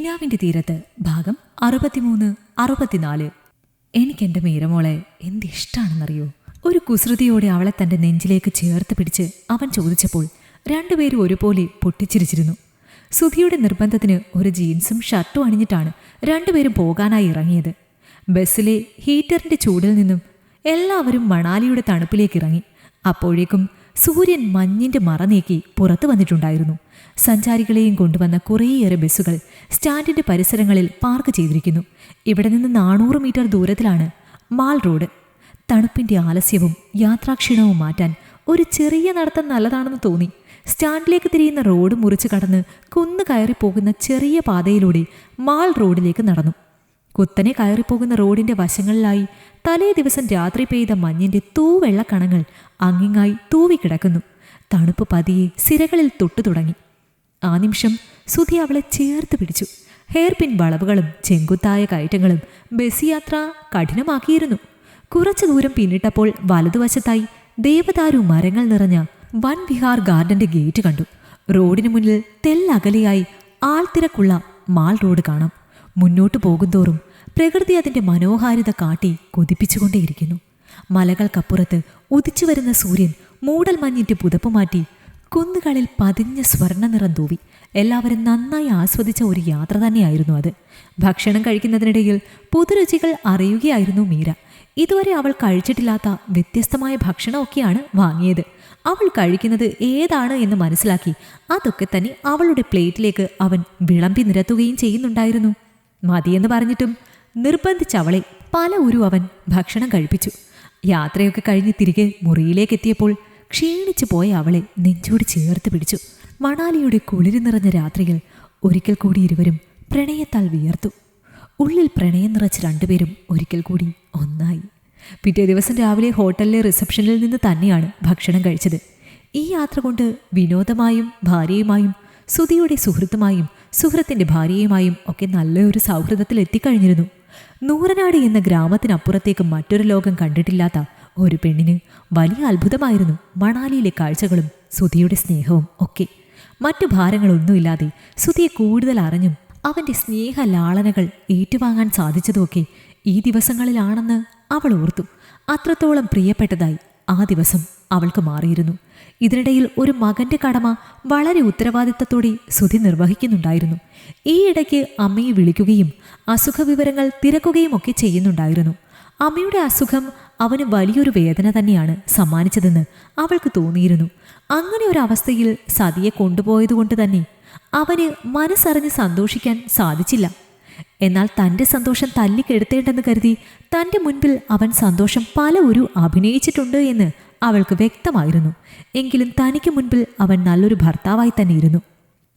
കിനാവിന്റെ തീരത്ത് ഭാഗം 63, 64. എനിക്കെന്റെ മീരമോളെ എന്തിഷ്ടാണെന്നറിയോ. ഒരു കുസൃതിയോടെ അവളെ തന്റെ നെഞ്ചിലേക്ക് ചേർത്ത് പിടിച്ച് അവൻ ചോദിച്ചപ്പോൾ രണ്ടുപേരും ഒരുപോലെ പൊട്ടിച്ചിരിച്ചിരുന്നു. സുധിയുടെ നിർബന്ധത്തിന് ഒരു ജീൻസും ഷർട്ടും അണിഞ്ഞിട്ടാണ് രണ്ടുപേരും പോകാനായി ഇറങ്ങിയത്. ബസ്സിലെ ഹീറ്ററിന്റെ ചൂടിൽ നിന്നും എല്ലാവരും മണാലിയുടെ തണുപ്പിലേക്ക് ഇറങ്ങി. അപ്പോഴേക്കും സൂര്യൻ മഞ്ഞിന്റെ മറ നീക്കി പുറത്തു വന്നിട്ടുണ്ടായിരുന്നു. സഞ്ചാരികളെയും കൊണ്ടുവന്ന കുറേയേറെ ബസ്സുകൾ സ്റ്റാൻഡിന്റെ പരിസരങ്ങളിൽ പാർക്ക് ചെയ്തിരിക്കുന്നു. ഇവിടെ നിന്ന് 400 മീറ്റർ ദൂരത്തിലാണ് മാൾ റോഡ്. തണുപ്പിന്റെ ആലസ്യവും യാത്രാക്ഷീണവും മാറ്റാൻ ഒരു ചെറിയ നടത്തം നല്ലതാണെന്ന് തോന്നി. സ്റ്റാൻഡിലേക്ക് തിരിയുന്ന റോഡ് മുറിച്ച് കടന്ന് കുന്ന് കയറിപ്പോകുന്ന ചെറിയ പാതയിലൂടെ മാൾ റോഡിലേക്ക് നടന്നു. കുത്തനെ കയറിപ്പോകുന്ന റോഡിന്റെ വശങ്ങളിലായി തലേ ദിവസം രാത്രി പെയ്ത മഞ്ഞിന്റെ തൂവെള്ള കണങ്ങൾ അങ്ങിങ്ങായി തൂവിക്കിടക്കുന്നു. തണുപ്പ് പതിയെ സിരകളിൽ തൊട്ടു തുടങ്ങി. ആ നിമിഷം സുധി അവളെ ചേർത്ത് പിടിച്ചു. ഹെയർ പിൻ വളവുകളും ചെങ്കുത്തായ കയറ്റങ്ങളും ബസ് യാത്ര കഠിനമാക്കിയിരുന്നു. കുറച്ചു ദൂരം പിന്നിട്ടപ്പോൾ വലതുവശത്തായി ദേവദാരു മരങ്ങൾ നിറഞ്ഞ വൻ വിഹാർ ഗാർഡന്റെ ഗേറ്റ് കണ്ടു. റോഡിന് മുന്നിൽ തെല്ലകലെയായി ആൾത്തിരക്കുള്ള മാൾ റോഡ് കാണാം. മുന്നോട്ടു പോകുന്തോറും പ്രകൃതി അതിന്റെ മനോഹാരിത കാട്ടി കൊതിപ്പിച്ചുകൊണ്ടേയിരിക്കുന്നു. മലകൾക്കപ്പുറത്ത് ഉദിച്ചു വരുന്ന സൂര്യൻ മൂടൽ മഞ്ഞിന്റെ പുതപ്പ് മാറ്റി കുന്നുകളിൽ പതിഞ്ഞ സ്വർണ്ണ നിറം തൂവി. എല്ലാവരും നന്നായി ആസ്വദിച്ച ഒരു യാത്ര തന്നെയായിരുന്നു അത്. ഭക്ഷണം കഴിക്കുന്നതിനിടയിൽ പുതുരുചികൾ അറിയുകയായിരുന്നു മീര. ഇതുവരെ അവൾ കഴിച്ചിട്ടില്ലാത്ത വ്യത്യസ്തമായ ഭക്ഷണമൊക്കെയാണ് വാങ്ങിയത്. അവൾ കഴിക്കുന്നത് ഏതാണ് എന്ന് മനസ്സിലാക്കി അതൊക്കെ തന്നെ അവളുടെ പ്ലേറ്റിലേക്ക് അവൻ വിളമ്പി നിരത്തുകയും ചെയ്യുന്നുണ്ടായിരുന്നു. മതിയെന്ന് പറഞ്ഞിട്ടും നിർബന്ധിച്ചവളെ പല അവൻ ഭക്ഷണം കഴിപ്പിച്ചു. യാത്രയൊക്കെ കഴിഞ്ഞ് തിരികെ മുറിയിലേക്ക് എത്തിയപ്പോൾ ക്ഷീണിച്ചു പോയ അവളെ നെഞ്ചോട് ചേർത്ത് പിടിച്ചു. മണാലിയുടെ കുളിര് നിറഞ്ഞ രാത്രിയിൽ ഒരിക്കൽ കൂടി ഇരുവരും പ്രണയത്താൽ വിയർത്തു. ഉള്ളിൽ പ്രണയം നിറച്ച രണ്ടുപേരും ഒരിക്കൽ കൂടി ഒന്നായി. പിറ്റേ ദിവസം രാവിലെ ഹോട്ടലിലെ റിസപ്ഷനിൽ നിന്ന് തന്നെയാണ് ഭക്ഷണം കഴിച്ചത്. ഈ യാത്ര കൊണ്ട് വിനോദമായും ഭാര്യയുമായും സുധിയുടെ സുഹൃത്തുമായും സുഹൃത്തിന്റെ ഭാര്യയുമായും ഒക്കെ നല്ലൊരു സൗഹൃദത്തിൽ എത്തിക്കഴിഞ്ഞിരുന്നു. നൂറനാട് എന്ന ഗ്രാമത്തിനപ്പുറത്തേക്ക് മറ്റൊരു ലോകം കണ്ടിട്ടില്ലാത്ത ഒരു പെണ്ണിന് വലിയ അത്ഭുതമായിരുന്നു മണാലിയിലെ കാഴ്ചകളും സുധിയുടെ സ്നേഹവും ഒക്കെ. മറ്റു ഭാരങ്ങളൊന്നുമില്ലാതെ സുധിയെ കൂടുതൽ അറിഞ്ഞും അവന്റെ സ്നേഹ ലാളനകൾ ഏറ്റുവാങ്ങാൻ സാധിച്ചതുമൊക്കെ ഈ ദിവസങ്ങളിലാണെന്ന് അവൾ ഓർത്തു. അത്രത്തോളം പ്രിയപ്പെട്ടതായി ആ ദിവസം അവൾക്ക് മാറിയിരുന്നു. ഇതിനിടയിൽ ഒരു മകന്റെ കടമ വളരെ ഉത്തരവാദിത്തത്തോടെ സുധി നിർവഹിക്കുന്നുണ്ടായിരുന്നു. ഈ ഇടയ്ക്ക് അമ്മയെ വിളിക്കുകയും അസുഖവിവരങ്ങൾ തിരക്കുകയും ഒക്കെ ചെയ്യുന്നുണ്ടായിരുന്നു. അമ്മയുടെ അസുഖം അവന് വലിയൊരു വേദന തന്നെയാണ് സമ്മാനിച്ചതെന്ന് അവൾക്ക് തോന്നിയിരുന്നു. അങ്ങനെ ഒരു അവസ്ഥയിൽ സതിയെ കൊണ്ടുപോയതുകൊണ്ട് തന്നെ അവന് മനസ്സറിഞ്ഞ് സന്തോഷിക്കാൻ സാധിച്ചില്ല. എന്നാൽ തൻ്റെ സന്തോഷം തല്ലിക്കെടുത്തേണ്ടെന്ന് കരുതി തൻ്റെ മുൻപിൽ അവൻ സന്തോഷം അഭിനയിച്ചിട്ടുണ്ട് എന്ന് അവൾക്ക് വ്യക്തമായിരുന്നു. എങ്കിലും തനിക്ക് മുൻപിൽ അവൻ നല്ലൊരു ഭർത്താവായി തന്നെ ഇരുന്നു.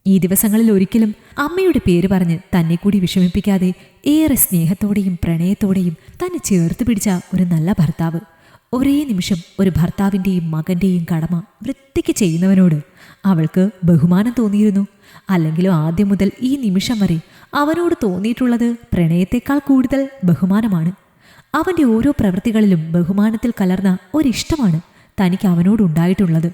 ഈ ദിവസങ്ങളിൽ ഒരിക്കലും അമ്മയുടെ പേര് പറഞ്ഞ് തന്നെ കൂടി വിഷമിപ്പിക്കാതെ ഏറെ സ്നേഹത്തോടെയും പ്രണയത്തോടെയും തന്നെ ചേർത്ത് പിടിച്ച ഒരു നല്ല ഭർത്താവ്. ഒരേ നിമിഷം ഒരു ഭർത്താവിൻ്റെയും മകൻ്റെയും കടമ വൃത്തിക്ക് ചെയ്യുന്നവനോട് അവൾക്ക് ബഹുമാനം തോന്നിയിരുന്നു. അല്ലെങ്കിലും ആദ്യം മുതൽ ഈ നിമിഷം വരെ അവനോട് തോന്നിയിട്ടുള്ളത് പ്രണയത്തെക്കാൾ കൂടുതൽ ബഹുമാനമാണ്. അവൻ്റെ ഓരോ പ്രവൃത്തികളിലും ബഹുമാനത്തിൽ കലർന്ന ഒരിഷ്ടമാണ് തനിക്ക് അവനോടുണ്ടായിട്ടുള്ളത്.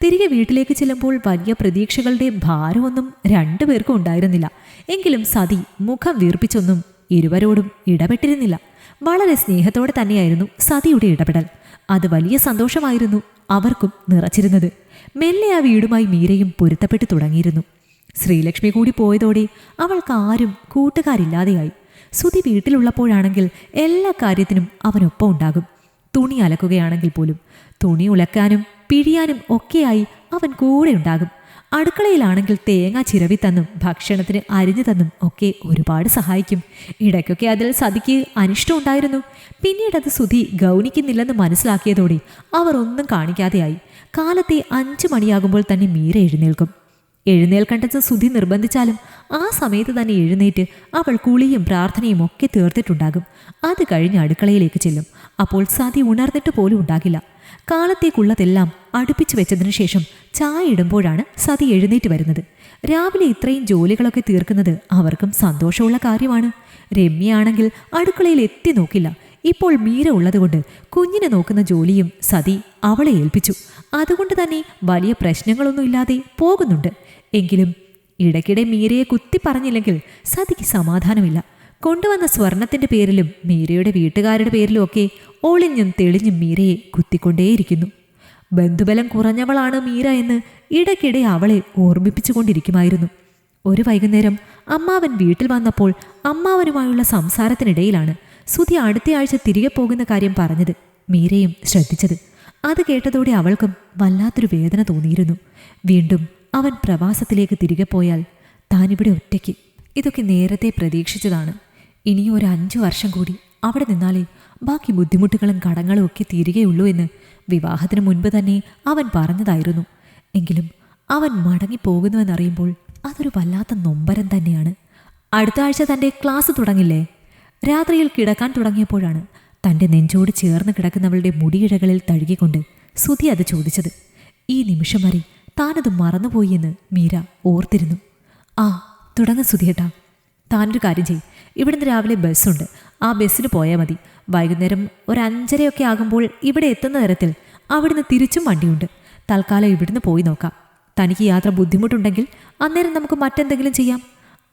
തിരികെ വീട്ടിലേക്ക് ചെല്ലുമ്പോൾ വലിയ പ്രതീക്ഷകളുടെ ഭാരമൊന്നും രണ്ടുപേർക്കും ഉണ്ടായിരുന്നില്ല. എങ്കിലും സതി മുഖം വീർപ്പിച്ചൊന്നും ഇരുവരോടും ഇടപെട്ടിരുന്നില്ല. വളരെ സ്നേഹത്തോടെ തന്നെയായിരുന്നു സതിയുടെ ഇടപെടൽ. അത് വലിയ സന്തോഷമായിരുന്നു അവർക്കും നിറച്ചിരുന്നത്. മെല്ലെ ആ വീടുമായി മീരയും പൊരുത്തപ്പെട്ടു തുടങ്ങിയിരുന്നു. ശ്രീലക്ഷ്മി കൂടി പോയതോടെ അവൾക്ക് ആരും കൂട്ടുകാരില്ലാതെയായി. സുധി വീട്ടിലുള്ളപ്പോഴാണെങ്കിൽ എല്ലാ കാര്യത്തിനും അവനൊപ്പം ഉണ്ടാകും. തുണി അലക്കുകയാണെങ്കിൽ പോലും തുണി ഉലക്കാനും പിഴിയാനും ഒക്കെയായി അവൻ കൂടെ ഉണ്ടാകും. അടുക്കളയിലാണെങ്കിൽ തേങ്ങ ചിരവി തന്നും ഭക്ഷണത്തിന് അരിഞ്ഞു തന്നും ഒക്കെ ഒരുപാട് സഹായിക്കും. ഇടയ്ക്കൊക്കെ അതിൽ സതിക്ക് അനിഷ്ടം ഉണ്ടായിരുന്നു. പിന്നീട് അത് സുധി ഗൗനിക്കുന്നില്ലെന്ന് മനസ്സിലാക്കിയതോടെ അവർ ഒന്നും കാണിക്കാതെയായി. കാലത്തെ 5 മണിയാകുമ്പോൾ തന്നെ മീര എഴുന്നേൽക്കും. എഴുന്നേൽക്കേണ്ടെന്ന് സുധി നിർബന്ധിച്ചാലും ആ സമയത്ത് തന്നെ എഴുന്നേറ്റ് അവൾ കുളിയും പ്രാർത്ഥനയും ഒക്കെ തീർത്തിട്ടുണ്ടാകും. അത് കഴിഞ്ഞ് അടുക്കളയിലേക്ക് ചെല്ലും. അപ്പോൾ സതി ഉണർന്നിട്ട് പോലും ഉണ്ടാകില്ല. കാലത്തേക്കുള്ളതെല്ലാം അടുപ്പിച്ചു വെച്ചതിനു ശേഷം ചായ ഇടുമ്പോഴാണ് സതി എഴുന്നേറ്റ് വരുന്നത്. രാവിലെ ഇത്രയും ജോലികളൊക്കെ തീർക്കുന്നത് അവർക്കും സന്തോഷമുള്ള കാര്യമാണ്. രമ്യയാണെങ്കിൽ അടുക്കളയിൽ എത്തി നോക്കില്ല. ഇപ്പോൾ മീര ഉള്ളതുകൊണ്ട് കുഞ്ഞിനെ നോക്കുന്ന ജോലിയും സതി അവളെ ഏൽപ്പിച്ചു. അതുകൊണ്ട് തന്നെ വലിയ പ്രശ്നങ്ങളൊന്നും ഇല്ലാതെ പോകുന്നുണ്ട്. എങ്കിലും ഇടയ്ക്കിടെ മീരയെ കുത്തി പറഞ്ഞില്ലെങ്കിൽ സതിക്ക് സമാധാനമില്ല. കൊണ്ടുവന്ന സ്വർണത്തിന്റെ പേരിലും മീരയുടെ വീട്ടുകാരുടെ പേരിലും ഒക്കെ ഒളിഞ്ഞും തെളിഞ്ഞും മീരയെ കുത്തിക്കൊണ്ടേയിരിക്കുന്നു. ബന്ധുബലം കുറഞ്ഞവളാണ് മീര എന്ന് ഇടയ്ക്കിടെ അവളെ ഓർമ്മിപ്പിച്ചുകൊണ്ടിരിക്കുമായിരുന്നു. ഒരു വൈകുന്നേരം അമ്മാവൻ വീട്ടിൽ വന്നപ്പോൾ അമ്മാവനുമായുള്ള സംസാരത്തിനിടയിലാണ് സുധി അടുത്തയാഴ്ച തിരികെ പോകുന്ന കാര്യം പറഞ്ഞത് മീരയും ശ്രദ്ധിച്ചത്. അത് കേട്ടതോടെ അവൾക്കും വല്ലാത്തൊരു വേദന തോന്നിയിരുന്നു. വീണ്ടും അവൻ പ്രവാസത്തിലേക്ക് തിരികെ പോയാൽ താനിവിടെ ഒറ്റയ്ക്ക്. ഇതൊക്കെ നേരത്തെ പ്രതീക്ഷിച്ചതാണ്. ഇനിയും ഒരു 5 വർഷം കൂടി അവിടെ നിന്നാലേ ബാക്കി ബുദ്ധിമുട്ടുകളും കടങ്ങളും ഒക്കെ തീരുകയുള്ളൂ എന്ന് വിവാഹത്തിന് മുൻപ് തന്നെ അവൻ പറഞ്ഞതായിരുന്നു. എങ്കിലും അവൻ മടങ്ങിപ്പോകുന്നുവെന്നറിയുമ്പോൾ അതൊരു വല്ലാത്ത നൊമ്പരം തന്നെയാണ്. അടുത്ത ആഴ്ച തൻ്റെ ക്ലാസ് തുടങ്ങില്ലേ? രാത്രിയിൽ കിടക്കാൻ തുടങ്ങിയപ്പോഴാണ് തൻ്റെ നെഞ്ചോട് ചേർന്ന് കിടക്കുന്നവളുടെ മുടിയിഴകളിൽ തഴുകിക്കൊണ്ട് സുധി അത് ചോദിച്ചത്. ഈ നിമിഷം വരെ താനത് മറന്നുപോയി എന്ന് മീര ഓർത്തിരുന്നു. ആ തുടങ്ങ സുധിയേട്ടാ. താനൊരു കാര്യം ചെയ്യും, ഇവിടുന്ന് രാവിലെ ബസ്സുണ്ട്, ആ ബസ്സിന് പോയാൽ മതി. വൈകുന്നേരം ഒരു 5:30 ആകുമ്പോൾ ഇവിടെ എത്തുന്ന തരത്തിൽ അവിടുന്ന് തിരിച്ചും വണ്ടിയുണ്ട്. തൽക്കാലം ഇവിടുന്ന് പോയി നോക്കാം. തനിക്ക് യാത്ര ബുദ്ധിമുട്ടുണ്ടെങ്കിൽ അന്നേരം നമുക്ക് മറ്റെന്തെങ്കിലും ചെയ്യാം.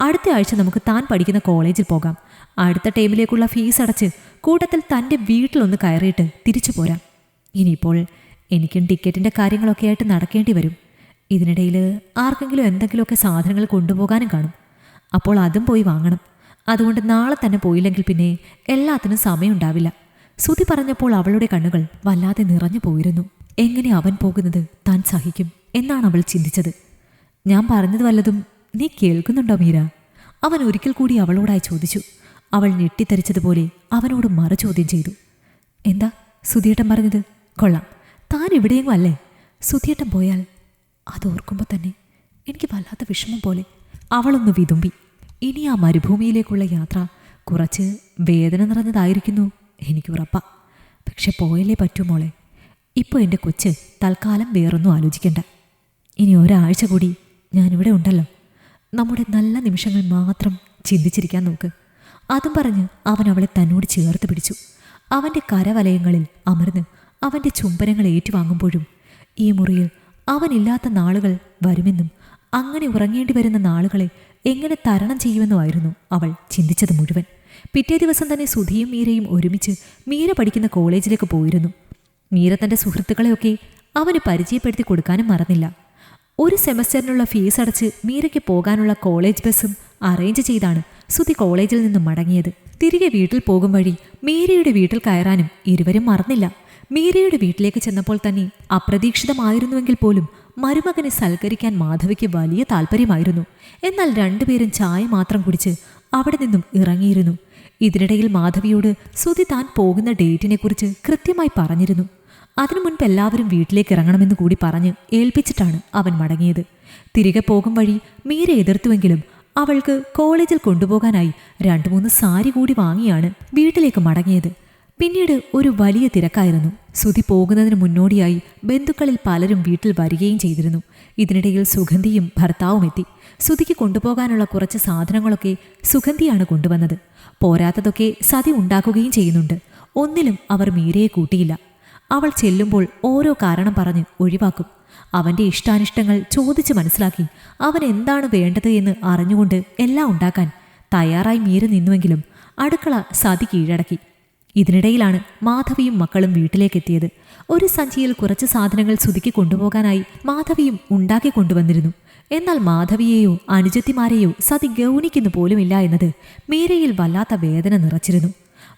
അടുത്ത ആഴ്ച നമുക്ക് താൻ പഠിക്കുന്ന കോളേജിൽ പോകാം. അടുത്ത ടൈമിലേക്കുള്ള ഫീസ് അടച്ച് കൂട്ടത്തിൽ തൻ്റെ വീട്ടിലൊന്ന് കയറിയിട്ട് തിരിച്ചു പോരാം. ഇനിയിപ്പോൾ എനിക്കും ടിക്കറ്റിൻ്റെ കാര്യങ്ങളൊക്കെ ആയിട്ട് നടക്കേണ്ടി വരും. ഇതിനിടയിൽ ആർക്കെങ്കിലും എന്തെങ്കിലുമൊക്കെ സാധനങ്ങൾ കൊണ്ടുപോകാനും കാണും. അപ്പോൾ അതും പോയി വാങ്ങണം. അതുകൊണ്ട് നാളെ തന്നെ പോയില്ലെങ്കിൽ പിന്നെ എല്ലാത്തിനും സമയമുണ്ടാവില്ല. സുധി പറഞ്ഞപ്പോൾ അവളുടെ കണ്ണുകൾ വല്ലാതെ നിറഞ്ഞു പോയിരുന്നു. എങ്ങനെ അവൻ പോകുന്നത് താൻ സഹിക്കും എന്നാണ് അവൾ ചിന്തിച്ചത്. ഞാൻ പറഞ്ഞത് വല്ലതും നീ കേൾക്കുന്നുണ്ടോ മീര? അവൻ ഒരിക്കൽ കൂടി അവളോടായി ചോദിച്ചു. അവൾ ഞെട്ടിത്തരിച്ചതുപോലെ അവനോട് മറു ചോദ്യം ചെയ്തു. എന്താ സുധിയേട്ടൻ പറഞ്ഞത്? കൊള്ളാം, താൻ ഇവിടെയെങ്കിലും അല്ലേ? സുധിയേട്ടൻ പോയാൽ അതോർക്കുമ്പോൾ തന്നെ എനിക്ക് വല്ലാത്ത വിഷമം പോലെ. അവളൊന്ന് വിതുമ്പി. ഇനി ആ മരുഭൂമിയിലേക്കുള്ള യാത്ര കുറച്ച് വേദന നിറഞ്ഞതായിരിക്കുന്നു, എനിക്ക് ഉറപ്പാ. പക്ഷെ പോയല്ലേ പറ്റൂ മോളെ. ഇപ്പോൾ എൻ്റെ കൊച്ച് തൽക്കാലം വേറൊന്നും ആലോചിക്കണ്ട. ഇനി ഒരാഴ്ച കൂടി ഞാനിവിടെ ഉണ്ടല്ലോ. നമ്മുടെ നല്ല നിമിഷങ്ങൾ മാത്രം ചിന്തിച്ചിരിക്കാൻ നോക്ക്. അതും പറഞ്ഞ് അവൻ അവളെ തന്നോട് ചേർത്ത് പിടിച്ചു. അവൻ്റെ കരവലയങ്ങളിൽ അമർന്ന് അവൻ്റെ ചുംബനങ്ങൾ ഏറ്റുവാങ്ങുമ്പോഴും ഈ മുറിയിൽ അവനില്ലാത്ത നാളുകൾ വരുമെന്നും അങ്ങനെ ഉറങ്ങേണ്ടി വരുന്ന നാളുകളെ എങ്ങനെ തരണം ചെയ്യുമെന്നുമായിരുന്നു അവൾ ചിന്തിച്ചത് മുഴുവൻ. പിറ്റേ ദിവസം തന്നെ സുധിയും മീരയും ഒരുമിച്ച് മീര പഠിക്കുന്ന കോളേജിലേക്ക് പോയിരുന്നു. മീര തൻ്റെ സുഹൃത്തുക്കളെയൊക്കെ അവന് പരിചയപ്പെടുത്തി കൊടുക്കാനും മറന്നില്ല. ഒരു സെമസ്റ്ററിനുള്ള ഫീസ് അടച്ച് മീരയ്ക്ക് പോകാനുള്ള കോളേജ് ബസ്സും അറേഞ്ച് ചെയ്താണ് സുധി കോളേജിൽ നിന്നും മടങ്ങിയത്. തിരികെ വീട്ടിൽ പോകും വഴി മീരയുടെ വീട്ടിൽ കയറാനും ഇരുവരും മറന്നില്ല. മീരയുടെ വീട്ടിലേക്ക് ചെന്നപ്പോൾ തന്നെ അപ്രതീക്ഷിതമായിരുന്നുവെങ്കിൽ പോലും മരുമകനെ സൽക്കരിക്കാൻ മാധവിക്ക് വലിയ താല്പര്യമായിരുന്നു. എന്നാൽ രണ്ടുപേരും ചായ മാത്രം കുടിച്ച് അവിടെ നിന്നും ഇറങ്ങിയിരുന്നു. ഇതിനിടയിൽ മാധവിയോട് സുധി താൻ പോകുന്ന ഡേറ്റിനെക്കുറിച്ച് കൃത്യമായി പറഞ്ഞിരുന്നു. അതിനു മുൻപ് എല്ലാവരും വീട്ടിലേക്ക് ഇറങ്ങണമെന്ന് കൂടി പറഞ്ഞ് ഏൽപ്പിച്ചിട്ടാണ് അവൻ മടങ്ങിയത്. തിരികെ പോകും വഴി മീര എതിർത്തുവെങ്കിലും അവൾക്ക് കോളേജിൽ കൊണ്ടുപോകാനായി 2-3 സാരി കൂടി വാങ്ങിയാണ് വീട്ടിലേക്ക് മടങ്ങിയത്. പിന്നീട് ഒരു വലിയ തിരക്കായിരുന്നു. സുധി പോകുന്നതിന് മുന്നോടിയായി ബന്ധുക്കളിൽ പലരും വീട്ടിൽ വരികയും ചെയ്തിരുന്നു. ഇതിനിടയിൽ സുഗന്ധിയും ഭർത്താവും എത്തി. സുധിക്ക് കൊണ്ടുപോകാനുള്ള കുറച്ച് സാധനങ്ങളൊക്കെ സുഗന്ധിയാണ് കൊണ്ടുവന്നത്. പോരാത്തതൊക്കെ സതി ഉണ്ടാക്കുകയും ചെയ്യുന്നുണ്ട്. ഒന്നിലും അവർ മീരയെ കൂട്ടിയില്ല. അവൾ ചെല്ലുമ്പോൾ ഓരോ കാരണം പറഞ്ഞ് ഒഴിവാക്കും. അവൻ്റെ ഇഷ്ടാനിഷ്ടങ്ങൾ ചോദിച്ച് മനസ്സിലാക്കി അവൻ എന്താണ് വേണ്ടത് എന്ന് അറിഞ്ഞുകൊണ്ട് എല്ലാം ഉണ്ടാക്കാൻ തയ്യാറായി മീര നിന്നുവെങ്കിലും അടുക്കള സതി കീഴടക്കി. ഇതിനിടയിലാണ് മാധവിയും മക്കളും വീട്ടിലേക്കെത്തിയത്. ഒരു സഞ്ചിയിൽ കുറച്ച് സാധനങ്ങൾ സുധിക്ക് കൊണ്ടുപോകാനായി മാധവിയും ഉണ്ടാക്കി കൊണ്ടുവന്നിരുന്നു. എന്നാൽ മാധവിയെയോ അനുജത്തിമാരെയോ സതി ഗൗനിക്കുന്നു പോലുമില്ല എന്നത് മീരയിൽ വല്ലാത്ത വേദന നിറച്ചിരുന്നു.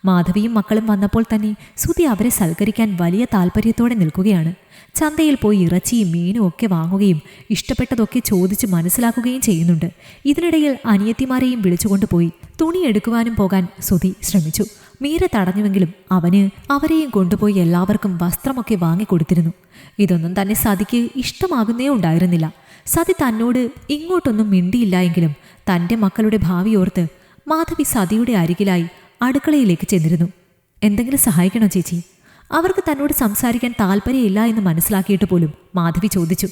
മാധവിയും മക്കളും വന്നപ്പോൾ തന്നെ സുധി അവരെ സൽക്കരിക്കാൻ വലിയ താല്പര്യത്തോടെ നിൽക്കുകയാണ്. ചന്തയിൽ പോയി ഇറച്ചിയും മീനും ഒക്കെ വാങ്ങുകയും ഇഷ്ടപ്പെട്ടതൊക്കെ ചോദിച്ച് മനസ്സിലാക്കുകയും ചെയ്യുന്നുണ്ട്. ഇതിനിടയിൽ അനിയത്തിമാരെയും വിളിച്ചുകൊണ്ടുപോയി തുണി എടുക്കുവാനും പോകാൻ സുധി ശ്രമിച്ചു. മീര തടഞ്ഞുവെങ്കിലും അവരെയും കൊണ്ടുപോയി എല്ലാവർക്കും വസ്ത്രമൊക്കെ വാങ്ങിക്കൊടുത്തിരുന്നു. ഇതൊന്നും തന്നെ സതിക്ക് ഇഷ്ടമാകുന്നേ ഉണ്ടായിരുന്നില്ല. സതി തന്നോട് ഇങ്ങോട്ടൊന്നും മിണ്ടിയില്ല എങ്കിലും തൻ്റെ മക്കളുടെ ഭാവിയോർത്ത് മാധവി സതിയുടെ അരികിലായി അടുക്കളയിലേക്ക് ചെന്നിരുന്നു. എന്തെങ്കിലും സഹായിക്കണോ ചേച്ചി? അവർക്ക് തന്നോട് സംസാരിക്കാൻ താല്പര്യമില്ല എന്ന് മനസ്സിലാക്കിയിട്ട് പോലും മാധവി ചോദിച്ചു.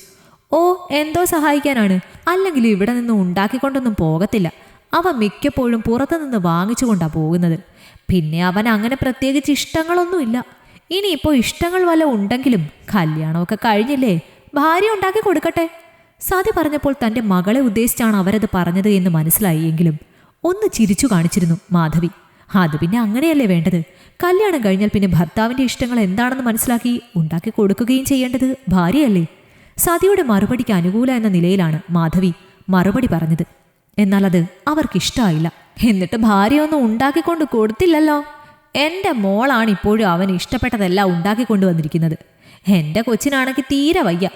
ഓ, എന്തോ സഹായിക്കാനാണ്? അല്ലെങ്കിൽ ഇവിടെ നിന്ന് ഉണ്ടാക്കിക്കൊണ്ടൊന്നും പോകത്തില്ല. അവൻ മിക്കപ്പോഴും പുറത്തുനിന്ന് വാങ്ങിച്ചുകൊണ്ടാണ് പോകുന്നത്. പിന്നെ അവൻ അങ്ങനെ പ്രത്യേകിച്ച് ഇഷ്ടങ്ങളൊന്നുമില്ല. ഇനിയിപ്പോൾ ഇഷ്ടങ്ങൾ വല്ല ഉണ്ടെങ്കിലും കല്യാണമൊക്കെ കഴിഞ്ഞില്ലേ, ഭാര്യ ഉണ്ടാക്കി കൊടുക്കട്ടെ. സതി പറഞ്ഞപ്പോൾ തന്റെ മകളെ ഉദ്ദേശിച്ചാണ് അവരത് പറഞ്ഞത് എന്ന് മനസ്സിലായി. എങ്കിലും ഒന്ന് ചിരിച്ചു കാണിച്ചിരുന്നു മാധവി. അത് പിന്നെ അങ്ങനെയല്ലേ വേണ്ടത്. കല്യാണം കഴിഞ്ഞാൽ പിന്നെ ഭർത്താവിന്റെ ഇഷ്ടങ്ങൾ എന്താണെന്ന് മനസ്സിലാക്കി ഉണ്ടാക്കി കൊടുക്കുകയും ചെയ്യേണ്ടത് ഭാര്യയല്ലേ. സതിയുടെ മറുപടിക്ക് അനുകൂല എന്ന നിലയിലാണ് മാധവി മറുപടി പറഞ്ഞത്. എന്നാൽ അത് അവർക്കിഷ്ടമായില്ല. എന്നിട്ട് ഭാര്യയൊന്നും ഉണ്ടാക്കിക്കൊണ്ട് കൊടുത്തില്ലല്ലോ. എൻ്റെ മോളാണ് ഇപ്പോഴും അവന് ഇഷ്ടപ്പെട്ടതെല്ലാം ഉണ്ടാക്കിക്കൊണ്ടുവന്നിരിക്കുന്നത്. എൻ്റെ കൊച്ചിനാണെങ്കിൽ തീരെ വയ്യ.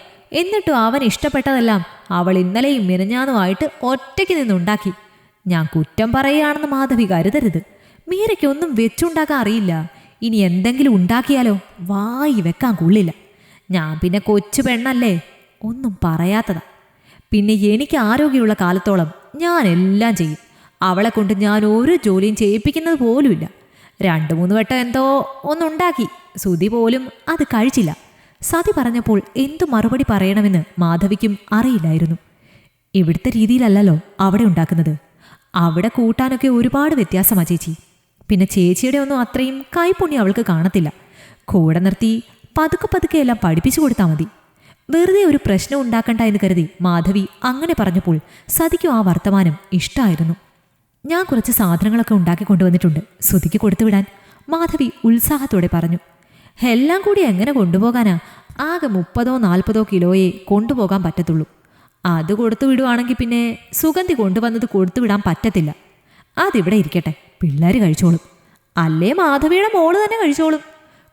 എന്നിട്ടും അവൻ ഇഷ്ടപ്പെട്ടതെല്ലാം അവൾ ഇന്നലെയും മിനഞ്ഞാന്നുമായിട്ട് ഒറ്റയ്ക്ക് നിന്നുണ്ടാക്കി. ഞാൻ കുറ്റം പറയുകയാണെന്ന് മാധവി കരുതരുത്. മീരയ്ക്കൊന്നും വെച്ചുണ്ടാക്കാൻ അറിയില്ല. ഇനി എന്തെങ്കിലും ഉണ്ടാക്കിയാലോ വായി വെക്കാൻ കൊള്ളില്ല. ഞാൻ പിന്നെ കൊച്ചു പെണ്ണല്ലേ, ഒന്നും പറയാത്തതാ. പിന്നെ എനിക്ക് ആരോഗ്യമുള്ള കാലത്തോളം ഞാൻ എല്ലാം ചെയ്യും. അവളെ കൊണ്ട് ഞാൻ ഒരു ജോലിയും ചെയ്യിപ്പിക്കുന്നത് പോലുമില്ല. 2-3 വട്ടം എന്തോ ഒന്നുണ്ടാക്കി. സുധി പോലും അത് കഴിച്ചില്ല. സതി പറഞ്ഞപ്പോൾ എന്തു മറുപടി പറയണമെന്ന് മാധവിക്കും അറിയില്ലായിരുന്നു. ഇവിടുത്തെ രീതിയിലല്ലല്ലോ അവിടെ ഉണ്ടാക്കുന്നത്. അവിടെ കൂട്ടാനൊക്കെ ഒരുപാട് വ്യത്യാസമാ ചേച്ചി. പിന്നെ ചേച്ചിയുടെ ഒന്നും അത്രയും കൈപ്പുണ്യം അവൾക്ക് കാണത്തില്ല. കൂടെ നിർത്തി പതുക്കെ പതുക്കെ എല്ലാം പഠിപ്പിച്ചു കൊടുത്താൽ മതി. വെറുതെ ഒരു പ്രശ്നം ഉണ്ടാക്കണ്ട എന്ന് കരുതി മാധവി അങ്ങനെ പറഞ്ഞപ്പോൾ സതിക്കും ആ വർത്തമാനം ഇഷ്ടമായിരുന്നു. ഞാൻ കുറച്ച് സാധനങ്ങളൊക്കെ ഉണ്ടാക്കി കൊണ്ടുവന്നിട്ടുണ്ട്, സുധിക്ക് കൊടുത്തുവിടാൻ മാധവി ഉത്സാഹത്തോടെ പറഞ്ഞു. എല്ലാം കൂടി എങ്ങനെ കൊണ്ടുപോകാനാ? ആകെ 30-40 കിലോയെ കൊണ്ടുപോകാൻ പറ്റത്തുള്ളൂ. അത് കൊടുത്തു വിടുവാണെങ്കിൽ പിന്നെ സുഗന്ധി കൊണ്ടുവന്നത് കൊടുത്തുവിടാൻ പറ്റത്തില്ല. അതിവിടെ ഇരിക്കട്ടെ, പിള്ളേർ കഴിച്ചോളും. അല്ലേ മാധവിയുടെ മോള് തന്നെ കഴിച്ചോളും.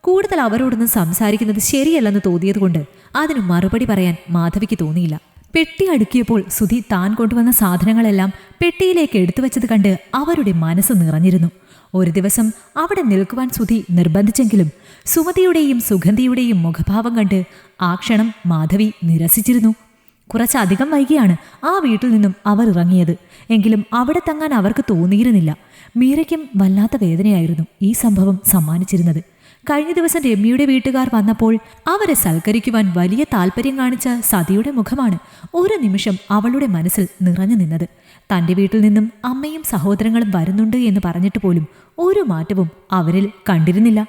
കൂടുതൽ അവരോടൊന്നും സംസാരിക്കുന്നത് ശരിയല്ലെന്ന് തോന്നിയതുകൊണ്ട് അതിന് മറുപടി പറയാൻ മാധവിക്ക് തോന്നിയില്ല. പെട്ടി അടുക്കിയപ്പോൾ സുധി താൻ കൊണ്ടുവന്ന സാധനങ്ങളെല്ലാം പെട്ടിയിലേക്ക് എടുത്തു വെച്ചത് കണ്ട് അവരുടെ മനസ്സ് നിറഞ്ഞിരുന്നു. ഒരു ദിവസം അവിടെ നിൽക്കുവാൻ സുധി നിർബന്ധിച്ചെങ്കിലും സുമതിയുടെയും സുഗന്ധിയുടെയും മുഖഭാവം കണ്ട് ആ ക്ഷണം മാധവി നിരസിച്ചിരുന്നു. കുറച്ചധികം വൈകിയാണ് ആ വീട്ടിൽ നിന്നും അവർ ഇറങ്ങിയത്. എങ്കിലും അവിടെ തങ്ങാൻ അവർക്ക് തോന്നിയിരുന്നില്ല. മീരയ്ക്കും വല്ലാത്ത വേദനയായിരുന്നു ഈ സംഭവം സമ്മാനിച്ചിരുന്നത്. കഴിഞ്ഞ ദിവസം രമ്യയുടെ വീട്ടുകാർ വന്നപ്പോൾ അവരെ സൽക്കരിക്കുവാൻ വലിയ താല്പര്യം കാണിച്ച സതിയുടെ മുഖമാണ് ഒരു നിമിഷം അവളുടെ മനസ്സിൽ നിറഞ്ഞു നിന്നത്. തൻ്റെ വീട്ടിൽ നിന്നും അമ്മയും സഹോദരങ്ങളും വരുന്നുണ്ട് എന്ന് പറഞ്ഞിട്ട് പോലും ഒരു മാറ്റവും അവരിൽ കണ്ടിരുന്നില്ല.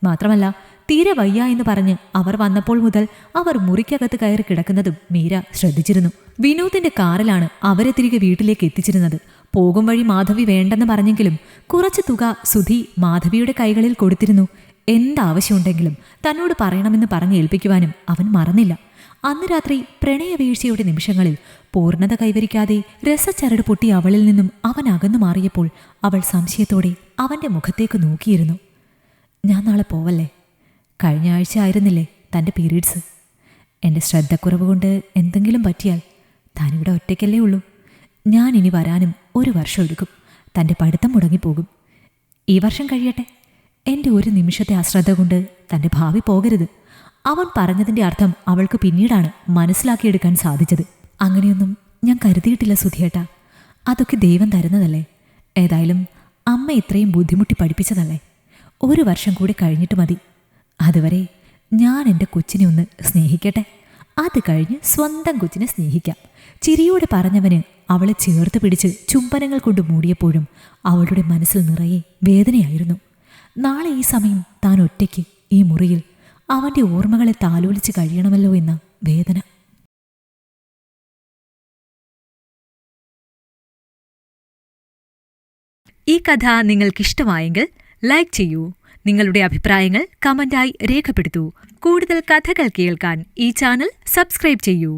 മാത്രമല്ല, തീരെ വയ്യ എന്ന് പറഞ്ഞ് അവർ വന്നപ്പോൾ മുതൽ അവർ മുറിക്കകത്ത് കയറി കിടക്കുന്നതും മീര ശ്രദ്ധിച്ചിരുന്നു. വിനോദിന്റെ കാറിലാണ് അവരെ തിരികെ വീട്ടിലേക്ക് എത്തിച്ചിരുന്നത്. പോകും വഴി മാധവി വേണ്ടെന്ന് പറഞ്ഞെങ്കിലും കുറച്ച് തുക സുധി മാധവിയുടെ കൈകളിൽ കൊടുത്തിരുന്നു. എന്താവശ്യമുണ്ടെങ്കിലും തന്നോട് പറയണമെന്ന് പറഞ്ഞ് ഏൽപ്പിക്കുവാനും അവൻ മറന്നില്ല. അന്ന് രാത്രി പ്രണയവീഴ്ചയുടെ നിമിഷങ്ങളിൽ പൂർണ്ണത കൈവരിക്കാതെ രസച്ചരട് പൊട്ടി അവളിൽ നിന്നും അവൻ അകന്നു മാറിയപ്പോൾ അവൾ സംശയത്തോടെ അവൻ്റെ മുഖത്തേക്ക് നോക്കിയിരുന്നു. ഞാൻ നാളെ പോവല്ലേ? കഴിഞ്ഞ ആഴ്ച ആയിരുന്നില്ലേ തൻ്റെ പീരീഡ്സ്? എൻ്റെ ശ്രദ്ധക്കുറവ് കൊണ്ട് എന്തെങ്കിലും പറ്റിയാൽ താനിവിടെ ഒറ്റയ്ക്കല്ലേ ഉള്ളൂ. ഞാൻ ഇനി വരാനും 1 വർഷം എടുക്കും. തൻ്റെ പഠിത്തം മുടങ്ങിപ്പോകും. ഈ വർഷം കഴിയട്ടെ. എൻ്റെ ഒരു നിമിഷത്തെ അശ്രദ്ധ കൊണ്ട് തൻ്റെ ഭാവി പോകരുത്. അവൻ പറഞ്ഞതിൻ്റെ അർത്ഥം അവൾക്ക് പിന്നീടാണ് മനസ്സിലാക്കിയെടുക്കാൻ സാധിച്ചത്. അങ്ങനെയൊന്നും ഞാൻ കരുതിയിട്ടില്ല സുധിയേട്ടാ. അതൊക്കെ ദൈവം തരുന്നതല്ലേ. ഏതായാലും അമ്മ ഇത്രയും ബുദ്ധിമുട്ടി പഠിപ്പിച്ചതല്ലേ. 1 വർഷം കൂടി കഴിഞ്ഞിട്ട് മതി. അതുവരെ ഞാൻ എൻ്റെ കൊച്ചിനെ ഒന്ന് സ്നേഹിക്കട്ടെ. അത് കഴിഞ്ഞ് സ്വന്തം കൊച്ചിനെ സ്നേഹിക്കാം. ചിരിയോടെ പറഞ്ഞവന് അവളെ ചേർത്ത് പിടിച്ച് ചുംബനങ്ങൾ കൊണ്ട് മൂടിയപ്പോഴും അവളുടെ മനസ്സിൽ നിറയെ വേദനയായിരുന്നു. നാളെ ഈ സമയം താൻ ഒറ്റയ്ക്ക് ഈ മുറിയിൽ അവൻ്റെ ഓർമ്മകളെ താലോലിച്ച് കഴിയണമല്ലോ എന്ന വേദന. ഈ കഥ നിങ്ങൾക്കിഷ്ടമായെങ്കിൽ ലൈക്ക് ചെയ്യൂ. നിങ്ങളുടെ അഭിപ്രായങ്ങൾ കമന്റായി രേഖപ്പെടുത്തൂ. കൂടുതൽ കഥകൾ കേൾക്കാൻ ഈ ചാനൽ സബ്സ്ക്രൈബ് ചെയ്യൂ.